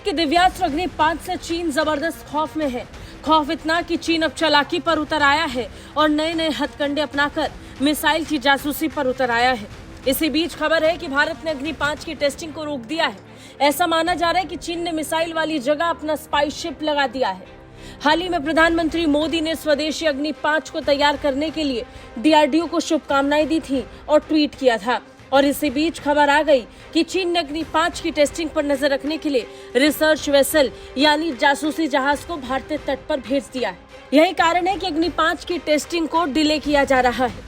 के दिव्यास्त्र अग्नि 5 से चीन जबरदस्त खौफ में है। खौफ इतना कि चीन अब चालाकी पर उतर आया है और नए नए हथकंडे अपनाकर मिसाइल की जासूसी पर उतर आया है। इसी बीच खबर है कि भारत ने अग्नि 5 की टेस्टिंग को रोक दिया है। ऐसा माना जा रहा है कि चीन ने मिसाइल वाली जगह अपना स्पाई शिप लगा दिया है। हाल ही में प्रधानमंत्री मोदी ने स्वदेशी अग्नि 5 को तैयार करने के लिए डीआरडीओ को शुभकामनाएं दी थी और ट्वीट किया था। और इसी बीच खबर आ गई कि चीन ने अग्नि 5 की टेस्टिंग पर नजर रखने के लिए रिसर्च वेसल यानी जासूसी जहाज को भारतीय तट पर भेज दिया है। यही कारण है कि अग्नि 5 की टेस्टिंग को डिले किया जा रहा है।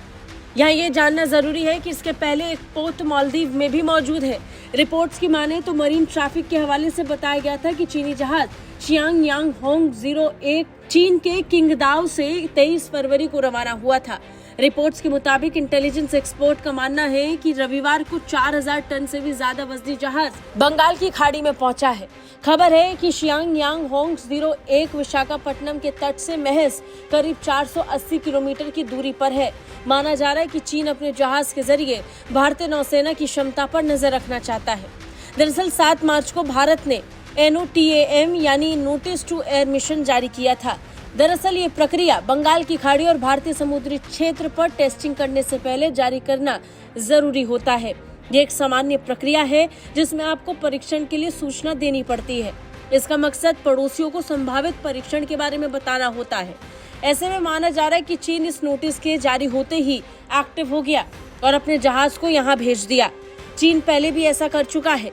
यहाँ ये जानना जरूरी है कि इसके पहले एक पोत मालदीव में भी मौजूद है। रिपोर्ट्स की माने तो मरीन ट्रैफिक के हवाले से बताया गया था कि चीनी जहाज शियांग यांग होंग 01 चीन के किंगदाओ से 23 फरवरी को रवाना हुआ था। रिपोर्ट्स के मुताबिक इंटेलिजेंस एक्सपर्ट का मानना है कि रविवार को 4000 टन से भी ज्यादा वजनी जहाज बंगाल की खाड़ी में पहुंचा है। खबर है कि शियांग यांग होंग 01 विशाखापट्टनम के तट से महज करीब 480 किलोमीटर की दूरी पर है। माना जा रहा है कि चीन अपने जहाज के जरिए भारतीय नौसेना की क्षमता पर नजर रखना चाहता है। दरअसल 7 मार्च को भारत ने NOTAM यानी नोटिस टू एयर मिशन जारी किया था। दरअसल ये प्रक्रिया बंगाल की खाड़ी और भारतीय समुद्री क्षेत्र पर टेस्टिंग करने से पहले जारी करना जरूरी होता है। ये एक सामान्य प्रक्रिया है जिसमें आपको परीक्षण के लिए सूचना देनी पड़ती है। इसका मकसद पड़ोसियों को संभावित परीक्षण के बारे में बताना होता है। ऐसे में माना जा रहा है कि चीन इस नोटिस के जारी होते ही एक्टिव हो गया और अपने जहाज को यहाँ भेज दिया। चीन पहले भी ऐसा कर चुका है।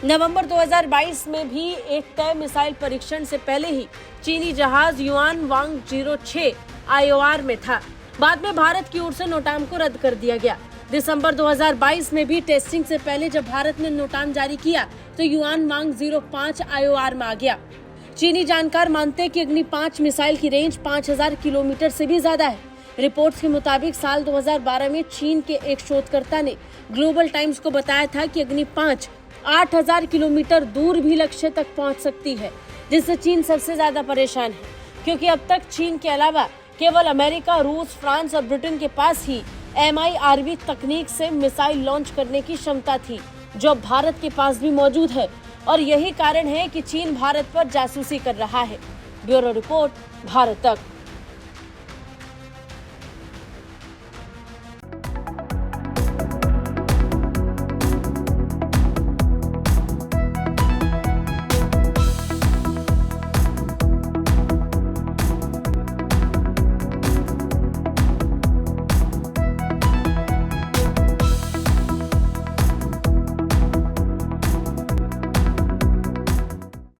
नवंबर 2022 में भी एक तय मिसाइल परीक्षण से पहले ही चीनी जहाज युआन वांग 06 IOR में था। बाद में भारत की ओर से नोटाम को रद्द कर दिया गया। दिसंबर 2022 में भी टेस्टिंग से पहले जब भारत ने नोटाम जारी किया तो युआन वांग 05 IOR में आ गया। चीनी जानकार मानते हैं कि अग्नि 5 मिसाइल की रेंज 5000 किलोमीटर से भी ज्यादा है। रिपोर्ट्स के मुताबिक साल 2012 में चीन के एक शोधकर्ता ने ग्लोबल टाइम्स को बताया था कि अग्नि 5 8000 किलोमीटर दूर भी लक्ष्य तक पहुंच सकती है, जिससे चीन सबसे ज्यादा परेशान है, क्योंकि अब तक चीन के अलावा केवल अमेरिका, रूस, फ्रांस और ब्रिटेन के पास ही MIRV तकनीक से मिसाइल लॉन्च करने की क्षमता थी, जो भारत के पास भी मौजूद है। और यही कारण है कि चीन भारत पर जासूसी कर रहा है। ब्यूरो रिपोर्ट, भारत तक।